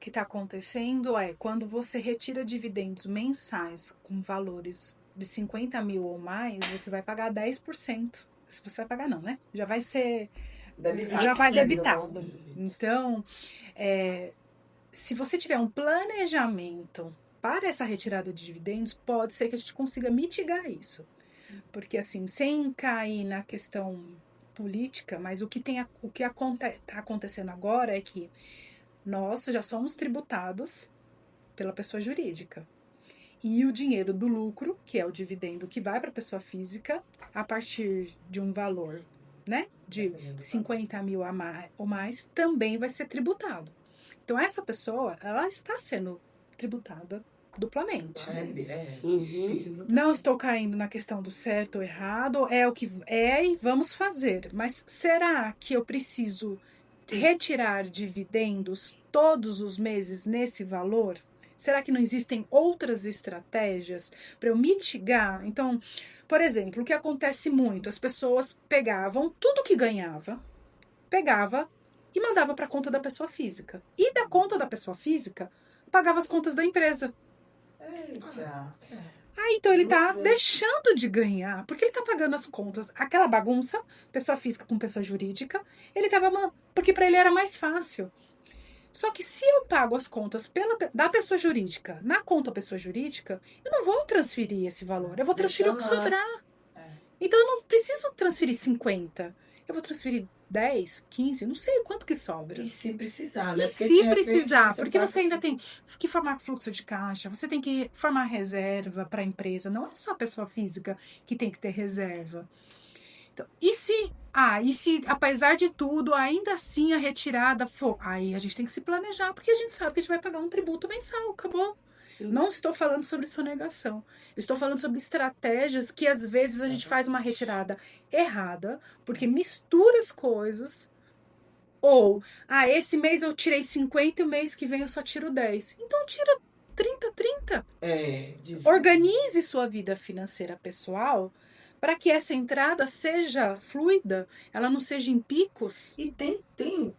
Speaker 3: está acontecendo é quando você retira dividendos mensais com valores de 50 mil ou mais, você vai pagar 10%. Se você vai pagar, não, né? Já vai ser...
Speaker 2: Debitado.
Speaker 3: Já vai debitado. Então, se você tiver um planejamento para essa retirada de dividendos, pode ser que a gente consiga mitigar isso. Porque, assim, sem cair na questão política, mas o que está acontecendo agora é que nós já somos tributados pela pessoa jurídica. E o dinheiro do lucro, que é o dividendo que vai para a pessoa física, a partir de um valor, né, de 50 mil ou mais, também vai ser tributado. Então, essa pessoa, ela está sendo tributada duplamente. Não estou caindo na questão do certo ou errado, é o que é e vamos fazer. Mas será que eu preciso retirar dividendos todos os meses nesse valor? Será que não existem outras estratégias para eu mitigar? Então, por exemplo, o que acontece muito, as pessoas pegavam tudo que ganhava, e mandava para a conta da pessoa física. E da conta da pessoa física, pagava as contas da empresa.
Speaker 2: Eita.
Speaker 3: Então ele tá deixando de ganhar, porque ele tá pagando as contas. Aquela bagunça, pessoa física com pessoa jurídica, ele tava... Porque para ele era mais fácil. Só que se eu pago as contas da pessoa jurídica na conta da pessoa jurídica, eu não vou transferir esse valor. Eu vou transferir o que sobrar. Então eu não preciso transferir 50. Eu vou transferir 10, 15, não sei o quanto que sobra.
Speaker 1: E se precisar, né?
Speaker 3: E se precisar, porque você ainda tem que formar fluxo de caixa, você tem que formar reserva para a empresa. Não é só a pessoa física que tem que ter reserva. Então, e se, apesar de tudo, ainda assim a retirada for... Aí a gente tem que se planejar, porque a gente sabe que a gente vai pagar um tributo mensal, acabou. Não estou falando sobre sonegação. Eu estou falando sobre estratégias que às vezes a gente faz uma retirada errada, porque mistura as coisas. Ou, esse mês eu tirei 50 e o mês que vem eu só tiro 10. Então tira 30. Organize sua vida financeira pessoal para que essa entrada seja fluida, ela não seja em picos.
Speaker 1: E tem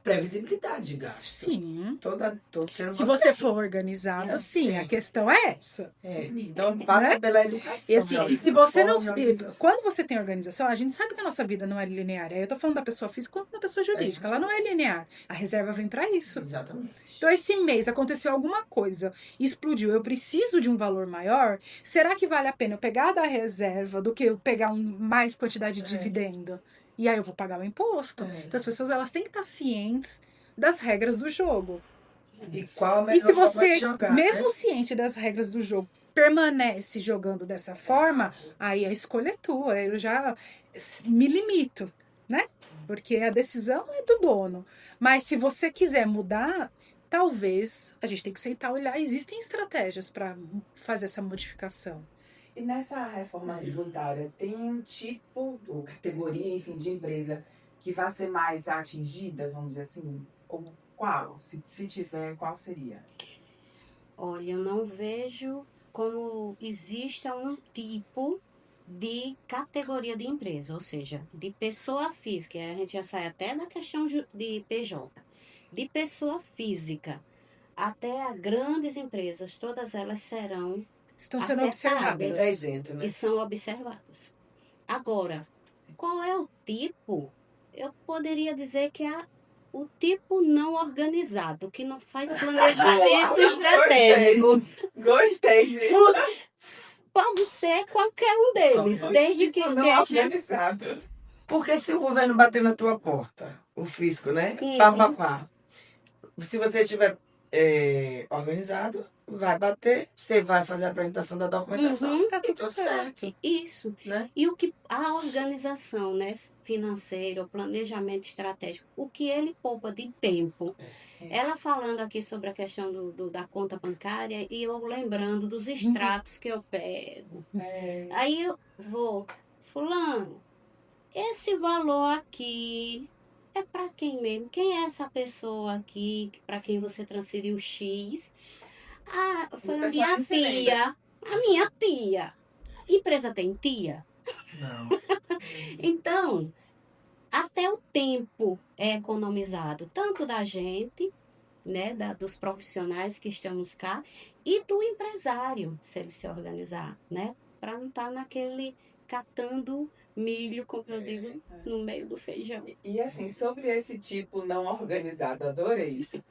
Speaker 1: previsibilidade de gasto.
Speaker 3: Sim.
Speaker 1: Todo ser
Speaker 3: Se
Speaker 1: humano
Speaker 3: você for organizada, sim,
Speaker 1: tem.
Speaker 3: a questão é essa.
Speaker 1: Então passa
Speaker 3: Né?
Speaker 1: pela educação.
Speaker 3: E assim, e se você não.
Speaker 1: Organização.
Speaker 3: Quando você tem organização, a gente sabe que a nossa vida não é linear. Aí eu tô falando da pessoa física quanto da pessoa jurídica. Ela não é linear. A reserva vem para isso.
Speaker 1: Exatamente.
Speaker 3: Então, esse mês aconteceu alguma coisa, explodiu, eu preciso de um valor maior, será que vale a pena eu pegar da reserva do que eu pegar mais quantidade de dividendo? E aí eu vou pagar o imposto. Então, as pessoas elas têm que estar cientes das regras do jogo.
Speaker 1: E qual a melhor
Speaker 3: E se
Speaker 1: forma
Speaker 3: você,
Speaker 1: de jogar,
Speaker 3: mesmo
Speaker 1: né?
Speaker 3: ciente das regras do jogo, permanece jogando dessa forma, aí a escolha é tua. Eu já me limito, né? Porque a decisão é do dono. Mas se você quiser mudar, talvez a gente tem que sentar e olhar. Existem estratégias para fazer essa modificação.
Speaker 2: E nessa reforma tributária, tem um tipo, ou categoria, enfim, de empresa que vai ser mais atingida, vamos dizer assim? Ou qual? Se tiver, qual seria?
Speaker 4: Olha, eu não vejo como exista um tipo de categoria de empresa, ou seja, de pessoa física. A gente já sai até da questão de PJ. De pessoa física até a grandes empresas, todas elas serão
Speaker 3: Estão sendo observadas.
Speaker 1: É isento, né?
Speaker 4: e são observadas. Agora, qual é o tipo? Eu poderia dizer que é o tipo não organizado, que não faz planejamento estratégico.
Speaker 2: Gostei disso.
Speaker 4: Pode ser qualquer um deles, desde que
Speaker 2: Não
Speaker 4: esteja...
Speaker 2: organizado.
Speaker 1: Porque se o governo bater na tua porta, o fisco, né?
Speaker 4: Uhum.
Speaker 1: Se você estiver organizado, vai bater, você vai fazer a apresentação da documentação.
Speaker 4: Uhum.
Speaker 3: Tá
Speaker 1: E
Speaker 3: tudo certo.
Speaker 4: Isso.
Speaker 1: Né?
Speaker 4: E o que a organização, né, financeira, o planejamento estratégico, o que ele poupa de tempo. Ela falando aqui sobre a questão da conta bancária e eu lembrando dos extratos que eu pego. Aí eu vou, fulano, esse valor aqui é para quem mesmo? Quem é essa pessoa aqui para quem você transferiu X? Foi a minha tia. A minha tia. Empresa tem tia?
Speaker 1: Não.
Speaker 4: Então, até o tempo é economizado, tanto da gente, né, dos profissionais que estamos cá, e do empresário, se ele se organizar, né, para não estar naquele catando milho, como eu digo, no meio do feijão.
Speaker 2: E assim, sobre esse tipo não organizado, adorei isso.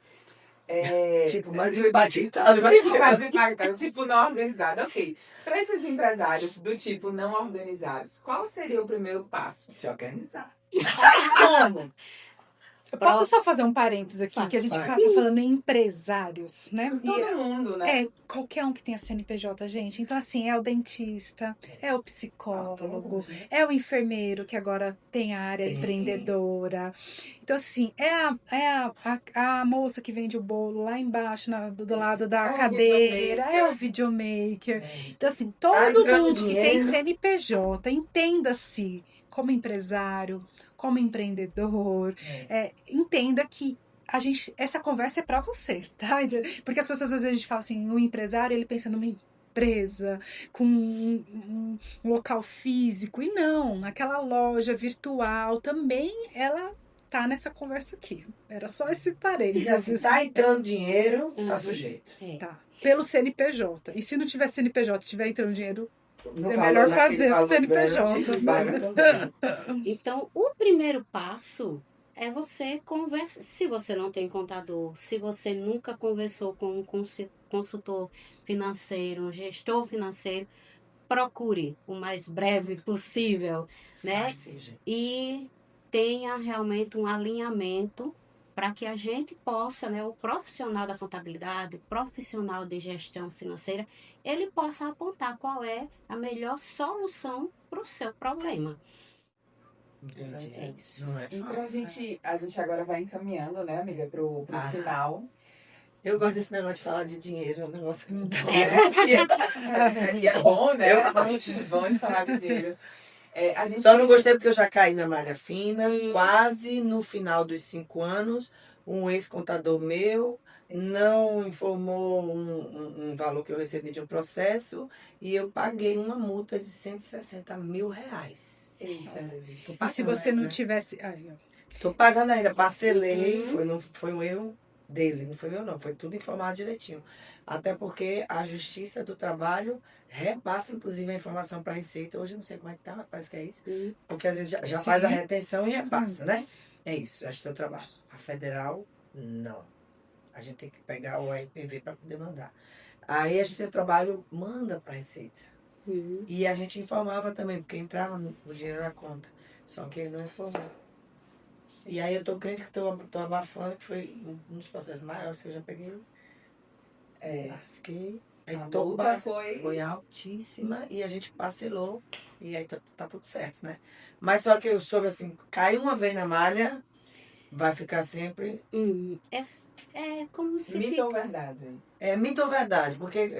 Speaker 1: Tipo, mais impactado vai
Speaker 2: Tipo,
Speaker 1: ser.
Speaker 2: mais impactado, tipo não organizado, ok. Para esses empresários do tipo não organizados, qual seria o primeiro passo?
Speaker 1: Se organizar.
Speaker 2: Como?
Speaker 3: Eu posso só fazer um parênteses aqui, que a gente
Speaker 1: Faz.
Speaker 3: tá falando em empresários, né?
Speaker 2: Todo mundo, né?
Speaker 3: Qualquer um que tenha CNPJ, gente. Então, assim, é o dentista, é o psicólogo,
Speaker 1: Autônomos, né?
Speaker 3: é o enfermeiro, que agora tem a área
Speaker 1: Tem.
Speaker 3: empreendedora. Então, assim, a moça que vende o bolo lá embaixo, do lado da
Speaker 2: É o
Speaker 3: cadeira,
Speaker 2: videomaker.
Speaker 3: é o videomaker. Então, assim,
Speaker 1: Tá
Speaker 3: todo
Speaker 1: entrando
Speaker 3: mundo que tem
Speaker 1: dinheiro.
Speaker 3: CNPJ, entenda-se como empresário, como empreendedor, entenda que essa conversa é para você, tá? Porque as pessoas às vezes falam assim, o empresário ele pensa numa empresa com um local físico, e não, aquela loja virtual também ela tá nessa conversa aqui. Era só esse
Speaker 1: E assim,
Speaker 3: parênteses.
Speaker 1: tá entrando dinheiro, tá sujeito.
Speaker 3: Tá. Pelo CNPJ. E se não tiver CNPJ, tiver entrando dinheiro,
Speaker 1: Não
Speaker 3: é
Speaker 1: falou
Speaker 3: melhor
Speaker 1: naquele
Speaker 3: fazer o
Speaker 1: valor
Speaker 3: CNPJ.
Speaker 1: grande, paga também.
Speaker 4: Então, o primeiro passo é você conversar. Se você não tem contador, se você nunca conversou com um consultor financeiro, um gestor financeiro, procure o mais breve possível, né?
Speaker 1: Assim, gente.
Speaker 4: E tenha realmente um alinhamento para que a gente possa, né, o profissional da contabilidade, o profissional de gestão financeira, ele possa apontar qual é a melhor solução para o seu problema.
Speaker 1: Entendi.
Speaker 4: É isso.
Speaker 1: Não é
Speaker 2: E
Speaker 1: fácil.
Speaker 2: a gente agora vai encaminhando, né, amiga, pro final.
Speaker 1: Eu gosto desse negócio de falar de dinheiro, é um negócio que me dá
Speaker 2: E é bom, né?
Speaker 1: Eu
Speaker 2: É bom de falar de dinheiro. A gente
Speaker 1: Só não gostei porque eu já caí na malha fina,
Speaker 4: Hum.
Speaker 1: quase no final dos 5 anos, um ex-contador meu não informou um valor que eu recebi de um processo e eu paguei uma multa de R$ 160.000.
Speaker 2: Eita.
Speaker 1: Tô
Speaker 3: E se
Speaker 1: pagando
Speaker 3: você não
Speaker 1: ainda.
Speaker 3: tivesse. Ai, ó.
Speaker 1: Tô pagando ainda, parcelei,
Speaker 4: Uhum.
Speaker 1: foi um erro dele, não foi meu não, foi tudo informado direitinho. Até porque a Justiça do Trabalho repassa, inclusive, a informação para a Receita. Hoje eu não sei como é que tá, mas parece que é isso.
Speaker 4: Hum.
Speaker 1: Porque às vezes já
Speaker 3: Sim.
Speaker 1: faz a retenção e repassa, né? É isso, é o seu trabalho. A federal, não. A gente tem que pegar o RPV para poder mandar. Aí a Justiça do Trabalho manda para a Receita.
Speaker 4: Uhum.
Speaker 1: E a gente informava também, porque entrava o dinheiro na conta. Só que ele não informou. E aí eu tô crente que tô abafando, que foi um dos processos maiores que eu já peguei. Lasquei. Aí
Speaker 2: A
Speaker 1: tô
Speaker 2: multa foi
Speaker 1: altíssima e a gente parcelou. E aí tá tudo certo, né? Mas só que eu soube assim, caiu uma vez na malha, vai ficar sempre.
Speaker 4: É como se
Speaker 2: mito
Speaker 4: fica.
Speaker 2: ou verdade?
Speaker 1: É mito ou verdade? Porque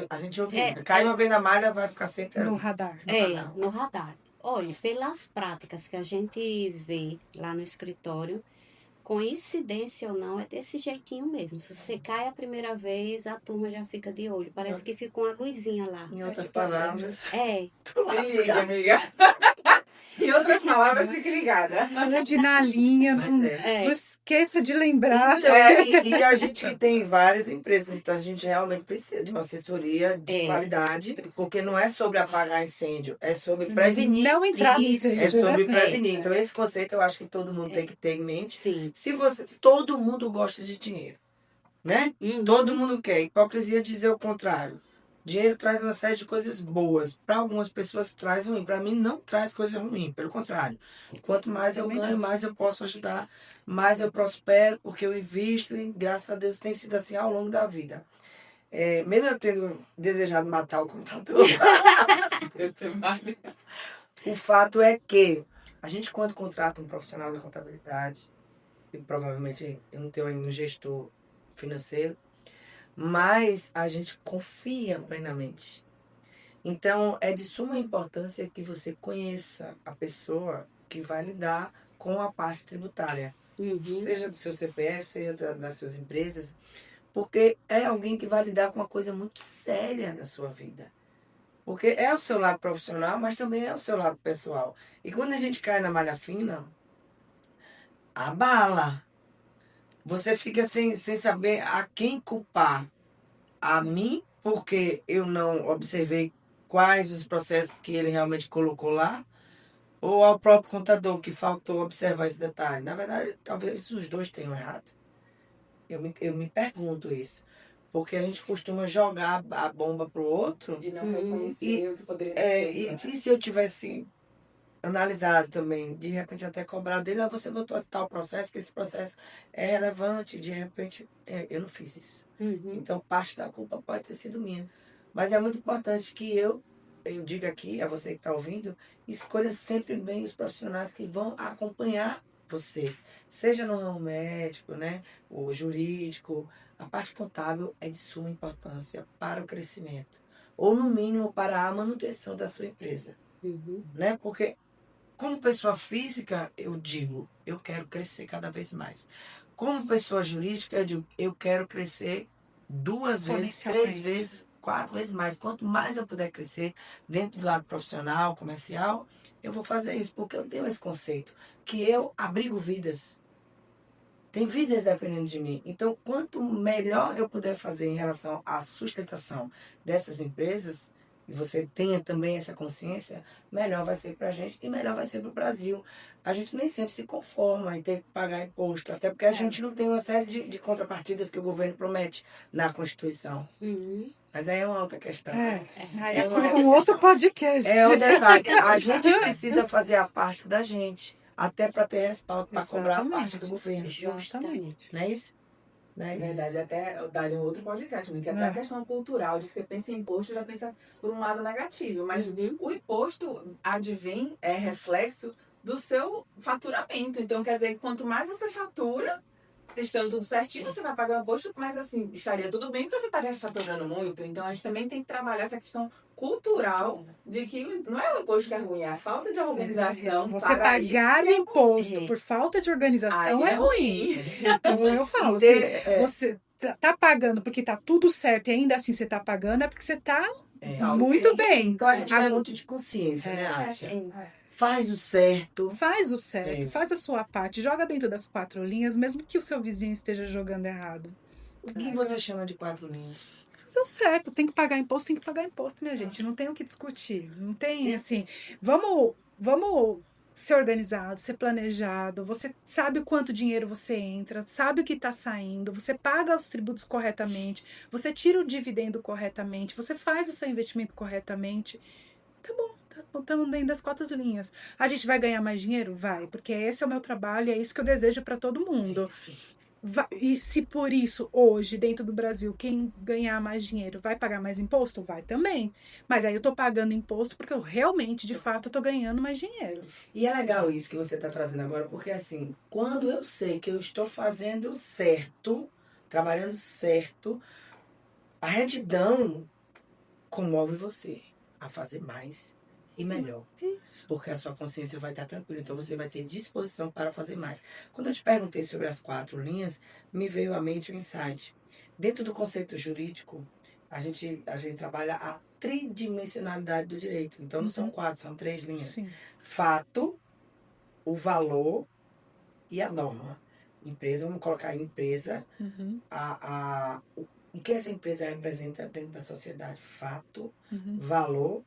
Speaker 1: a gente ouve
Speaker 4: É,
Speaker 1: isso. Caiu uma vez na malha, vai ficar sempre
Speaker 3: No
Speaker 1: ali.
Speaker 3: radar.
Speaker 4: No radar. Olha, pelas práticas que a gente vê lá no escritório, coincidência ou não, é desse jeitinho mesmo. Se você cai a primeira vez, a turma já fica de olho. Parece que fica uma luzinha lá.
Speaker 1: Em outras
Speaker 2: tipo assim,
Speaker 1: palavras,
Speaker 4: É,
Speaker 1: tô
Speaker 2: Se liga,
Speaker 1: lascado.
Speaker 2: amiga. Em outras palavras, fique ligada.
Speaker 3: Ande na linha,
Speaker 1: Mas
Speaker 3: não,
Speaker 1: é.
Speaker 3: não esqueça de lembrar.
Speaker 1: Então, e a gente que tem várias empresas, então a gente realmente precisa de uma assessoria de qualidade, porque não é sobre apagar incêndio, é sobre prevenir.
Speaker 3: Não entrar nisso,
Speaker 1: É
Speaker 3: gente, né?
Speaker 1: sobre prevenir. Então, esse conceito eu acho que todo mundo tem que ter em mente.
Speaker 4: sim.
Speaker 1: Todo mundo gosta de dinheiro, né?
Speaker 4: Uhum.
Speaker 1: Todo mundo quer. Hipocrisia dizer o contrário. Dinheiro traz uma série de coisas boas. Para algumas pessoas traz ruim. Para mim não traz coisa ruim. Pelo contrário. Quanto mais eu ganho, mais eu posso ajudar, mais eu prospero, porque eu invisto e graças a Deus tem sido assim ao longo da vida. Mesmo eu tendo desejado matar o contador,
Speaker 2: Eu te imagino.
Speaker 1: o fato é que a gente, quando contrata um profissional de contabilidade, e provavelmente eu não tenho ainda um gestor financeiro, mas a gente confia plenamente. Então, é de suma importância que você conheça a pessoa que vai lidar com a parte tributária,
Speaker 4: Uhum.
Speaker 1: seja do seu CPF, seja das suas empresas, porque é alguém que vai lidar com uma coisa muito séria na sua vida. Porque é o seu lado profissional, mas também é o seu lado pessoal. E quando a gente cai na malha fina, abala. Você fica sem saber a quem culpar. A mim, porque eu não observei quais os processos que ele realmente colocou lá, ou ao próprio contador que faltou observar esse detalhe. Na verdade, talvez os dois tenham errado. Eu me pergunto isso. Porque a gente costuma jogar a bomba pro outro.
Speaker 2: E não reconhecer o que poderia ter feito.
Speaker 1: E se eu tivesse analisado também, de repente até cobrar dele, você botou tal processo, que esse processo é relevante, de repente, eu não fiz isso.
Speaker 4: Uhum.
Speaker 1: Então, parte da culpa pode ter sido minha. Mas é muito importante que eu digo aqui, a você que está ouvindo, escolha sempre bem os profissionais que vão acompanhar você. Seja no ramo médico, né, o jurídico, a parte contábil é de suma importância para o crescimento. Ou, no mínimo, para a manutenção da sua empresa.
Speaker 4: Uhum.
Speaker 1: Né? Porque, como pessoa física, eu digo, eu quero crescer cada vez mais. Como pessoa jurídica, eu digo, eu quero crescer 2 vezes, 3 vezes, 4 vezes mais. Quanto mais eu puder crescer dentro do lado profissional, comercial, eu vou fazer isso, porque eu tenho esse conceito, que eu abrigo vidas. Tem vidas dependendo de mim. Então, quanto melhor eu puder fazer em relação à sustentação dessas empresas, e você tenha também essa consciência, melhor vai ser para a gente e melhor vai ser para o Brasil. A gente nem sempre se conforma em ter que pagar imposto, até porque a gente não tem uma série de contrapartidas que o governo promete na Constituição.
Speaker 4: Uhum.
Speaker 1: Mas aí é uma outra questão.
Speaker 3: Aí é
Speaker 1: uma
Speaker 3: um outro podcast.
Speaker 1: É o detalhe. A gente precisa fazer a parte da gente, até para ter respaldo para cobrar a parte do governo.
Speaker 3: Justamente.
Speaker 1: Não é isso? Não é
Speaker 2: É
Speaker 1: isso?
Speaker 2: verdade, até eu daria um outro podcast, que até a questão cultural, de que você pensa em imposto, já pensa por um lado negativo. Mas o imposto advém, é reflexo do seu faturamento. Então, quer dizer, quanto mais você fatura, estando tudo certinho, você vai pagar o imposto, mas assim, estaria tudo bem porque você estaria faturando muito. Então a gente também tem que trabalhar essa questão cultural de que não é o imposto que é ruim, é a falta de organização.
Speaker 3: Você
Speaker 2: para
Speaker 3: pagar
Speaker 2: isso
Speaker 3: imposto
Speaker 4: É.
Speaker 3: por falta de organização
Speaker 2: aí
Speaker 3: é ruim.
Speaker 2: ruim.
Speaker 3: Então eu falo,
Speaker 1: E ter-
Speaker 3: assim, você tá pagando porque tá tudo certo e ainda assim você tá pagando, é porque você tá
Speaker 2: Tá
Speaker 3: muito
Speaker 2: ok.
Speaker 3: bem.
Speaker 1: Então a gente vai
Speaker 3: Agora-
Speaker 1: muito de consciência, né,
Speaker 3: É,
Speaker 1: Atia?
Speaker 4: É.
Speaker 1: Faz o certo.
Speaker 3: Faz o certo,
Speaker 1: É.
Speaker 3: faz a sua parte, joga dentro das 4 linhas, mesmo que o seu vizinho esteja jogando errado.
Speaker 1: O que você chama de 4 linhas?
Speaker 3: Faz o certo, tem que pagar imposto, minha gente. Não tem o que discutir. Não tem assim. Vamos ser organizado, ser planejado. Você sabe o quanto dinheiro você entra, sabe o que está saindo, você paga os tributos corretamente, você tira o dividendo corretamente, você faz o seu investimento corretamente. Tá bom. Estamos dentro das 4 linhas. A gente vai ganhar mais dinheiro? Vai, porque esse é o meu trabalho, é isso que eu desejo para todo mundo. E se por isso, hoje, dentro do Brasil, quem ganhar mais dinheiro vai pagar mais imposto? Vai também. Mas aí eu tô pagando imposto porque eu realmente, de fato, tô ganhando mais dinheiro.
Speaker 1: E é legal isso que você está trazendo agora, porque assim, quando eu sei que eu estou fazendo certo, trabalhando certo, a retidão comove você a fazer mais e melhor.
Speaker 3: Isso.
Speaker 1: Porque a sua consciência vai estar tranquila, então você vai ter disposição para fazer mais. Quando eu te perguntei sobre as 4 linhas, me veio à mente o insight. Dentro do conceito jurídico, a gente trabalha a tridimensionalidade do direito. Então não são 4, são 3 linhas.
Speaker 3: Sim.
Speaker 1: Fato, o valor e a norma. Empresa, vamos colocar a empresa,
Speaker 3: Uhum,
Speaker 1: o que essa empresa representa dentro da sociedade? Fato,
Speaker 3: uhum.
Speaker 1: valor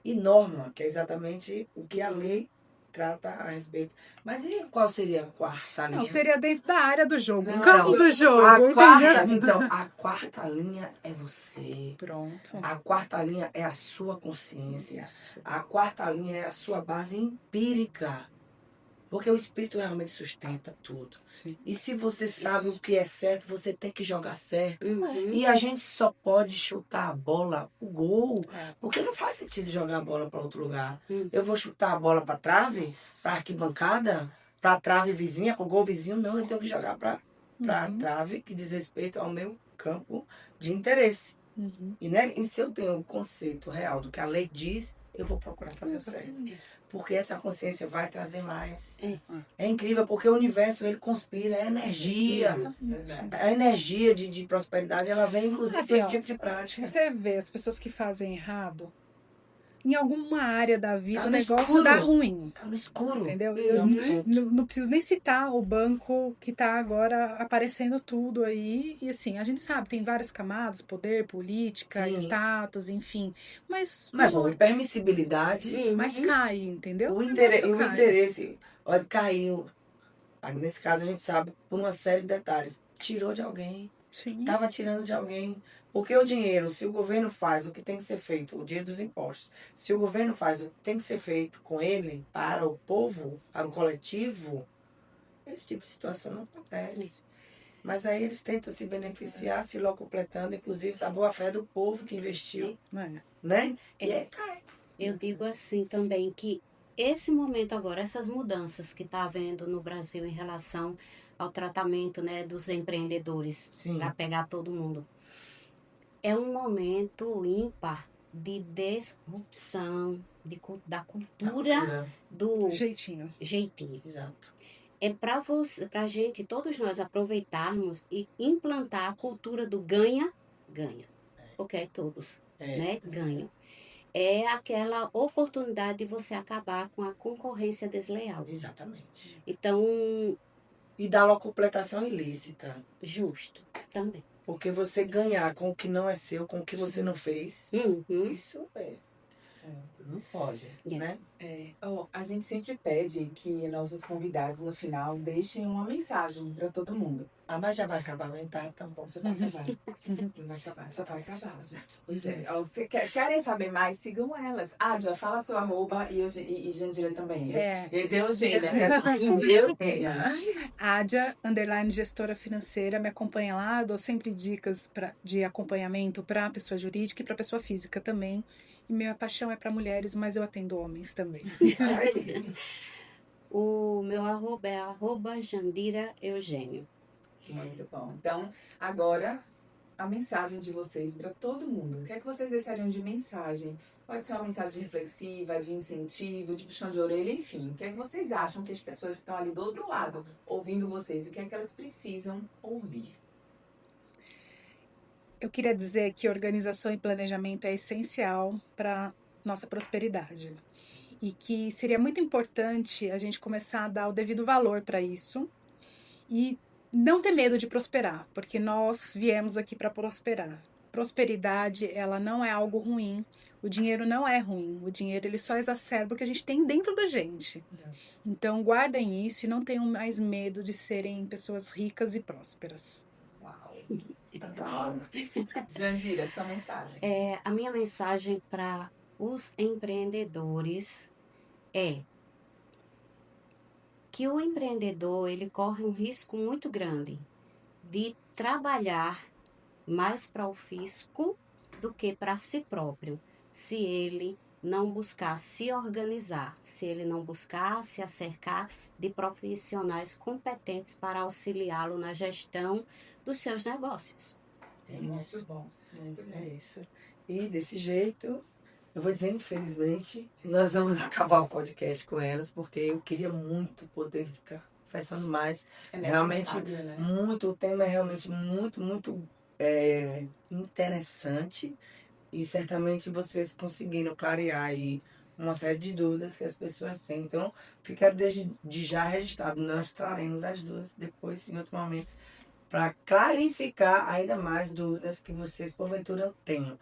Speaker 1: e norma, que é exatamente o que a lei trata a respeito. Mas e qual seria a quarta linha?
Speaker 3: Não, seria dentro da área do jogo,
Speaker 2: Não,
Speaker 3: o campo do jogo.
Speaker 1: A quarta,
Speaker 3: entendeu?
Speaker 1: então, a quarta linha é você.
Speaker 3: Pronto.
Speaker 1: A quarta linha é a sua consciência.
Speaker 3: Isso.
Speaker 1: A quarta linha é a sua base empírica. Porque o espírito realmente sustenta tudo.
Speaker 3: Sim.
Speaker 1: E se você sabe o que é certo, você tem que jogar certo.
Speaker 4: Uhum.
Speaker 1: E a gente só pode chutar a bola, o gol.
Speaker 3: É.
Speaker 1: Porque não faz sentido jogar a bola para outro lugar.
Speaker 4: Hum.
Speaker 1: Eu vou chutar a bola para trave, para arquibancada, para trave vizinha, para o gol vizinho. Não, eu tenho que jogar para
Speaker 3: Uhum.
Speaker 1: trave que diz respeito ao meu campo de interesse.
Speaker 3: Uhum.
Speaker 1: E, né, e se eu tenho o conceito real do que a lei diz, eu vou procurar fazer o certo. Porque essa consciência vai trazer mais. É incrível, porque o universo, ele conspira, é energia. A energia de prosperidade, ela vem, inclusive,
Speaker 3: Assim,
Speaker 1: desse
Speaker 3: ó,
Speaker 1: tipo de
Speaker 3: Se
Speaker 1: prática.
Speaker 3: você vê as pessoas que fazem errado, em alguma área da vida
Speaker 1: Tá
Speaker 3: o
Speaker 1: no
Speaker 3: negócio
Speaker 1: escuro.
Speaker 3: dá ruim.
Speaker 1: Tá no escuro.
Speaker 3: Entendeu?
Speaker 1: É
Speaker 3: Eu
Speaker 1: um ponto.
Speaker 3: não preciso nem citar o banco que está agora aparecendo tudo aí. E assim, a gente sabe, tem várias camadas, poder, política,
Speaker 1: Sim.
Speaker 3: status, enfim. Mas
Speaker 1: Mas a permissibilidade,
Speaker 3: mas cai, entendeu?
Speaker 1: o
Speaker 3: negócio cai.
Speaker 1: interesse, olha, caiu. Aí, nesse caso, a gente sabe por uma série de detalhes. Tirou de alguém.
Speaker 3: Sim.
Speaker 1: Estava tirando de alguém. Porque o dinheiro, se o governo faz o que tem que ser feito, o dinheiro dos impostos, se o governo faz o que tem que ser feito com ele, para o povo, para o coletivo, esse tipo de situação não acontece. Mas aí eles tentam se beneficiar, se locupletando, inclusive da boa-fé do povo que investiu,
Speaker 3: É.
Speaker 1: né? E aí cai.
Speaker 4: Eu digo assim também que esse momento agora, essas mudanças que está havendo no Brasil em relação ao tratamento, né, dos empreendedores,
Speaker 1: Sim.
Speaker 4: para pegar todo mundo, é um momento ímpar de disrupção da cultura do
Speaker 3: Jeitinho.
Speaker 4: jeitinho.
Speaker 1: Exato.
Speaker 4: É para gente, todos nós aproveitarmos e implantar a cultura do ganha-ganha. Porque todos, né, ganham. É aquela oportunidade de você acabar com a concorrência desleal.
Speaker 1: Exatamente.
Speaker 4: Então,
Speaker 1: E da locupletação ilícita.
Speaker 4: justo também.
Speaker 1: Porque você ganhar com o que não é seu, com o que você não fez,
Speaker 4: Uhum.
Speaker 1: isso não pode, né?
Speaker 2: A gente sempre pede que nossos convidados, no final, deixem uma mensagem para todo mundo.
Speaker 1: Ah, mas já vai acabar, não tá tão bom.
Speaker 2: Você vai acabar. Não vai acabar, só vai acabar. Pois é. Ó, se querem saber mais, sigam elas. Já fala seu arroba e Jandira também.
Speaker 3: É.
Speaker 2: Quer dizer, Eugênia.
Speaker 3: Ádia, _ gestora financeira, me acompanha lá, dou sempre dicas de acompanhamento para pessoa jurídica e para pessoa física também. E minha paixão é para mulheres, mas eu atendo homens também.
Speaker 1: Isso aí.
Speaker 4: O meu arroba é @Jandira Eugênio.
Speaker 2: Muito bom. Então, agora, a mensagem de vocês para todo mundo. O que é que vocês deixariam de mensagem? Pode ser uma mensagem reflexiva, de incentivo, de puxão de orelha, enfim. O que é que vocês acham que as pessoas que estão ali do outro lado, ouvindo vocês, o que é que elas precisam ouvir?
Speaker 3: Eu queria dizer que organização e planejamento é essencial para nossa prosperidade. E que seria muito importante a gente começar a dar o devido valor para isso e não ter medo de prosperar, porque nós viemos aqui para prosperar. Prosperidade, ela não é algo ruim. O dinheiro não é ruim. O dinheiro, ele só exacerba o que a gente tem dentro da gente. Então, guardem isso e não tenham mais medo de serem pessoas ricas e prósperas.
Speaker 2: Uau! Jandira, sua mensagem.
Speaker 4: A minha mensagem para os empreendedores é que o empreendedor ele corre um risco muito grande de trabalhar mais para o fisco do que para si próprio, se ele não buscar se organizar, se ele não buscar se acercar de profissionais competentes para auxiliá-lo na gestão dos seus negócios.
Speaker 1: É isso.
Speaker 2: Muito bom. Muito bom.
Speaker 1: É isso. E desse jeito, eu vou dizer, infelizmente, nós vamos acabar o podcast com elas, porque eu queria muito poder ficar conversando mais.
Speaker 2: É
Speaker 1: Realmente,
Speaker 2: necessário, né?
Speaker 1: o tema é realmente muito interessante e certamente vocês conseguiram clarear aí uma série de dúvidas que as pessoas têm. Então, fica desde já registrado. Nós traremos as duas depois, em outro momento, para clarificar ainda mais dúvidas que vocês porventura tenham.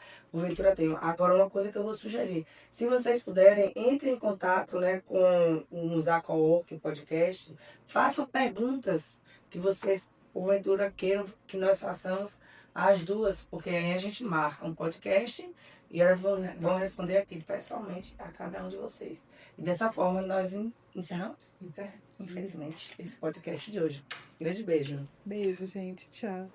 Speaker 1: Agora, uma coisa que eu vou sugerir, se vocês puderem, entrem em contato, né, com o Musar Coworking Podcast, façam perguntas que vocês porventura queiram que nós façamos as duas, porque aí a gente marca um podcast e elas vão responder aqui pessoalmente a cada um de vocês. E dessa forma nós encerramos,
Speaker 2: Isso é.
Speaker 1: infelizmente, esse podcast de hoje. Grande beijo.
Speaker 3: Beijo, gente. Tchau.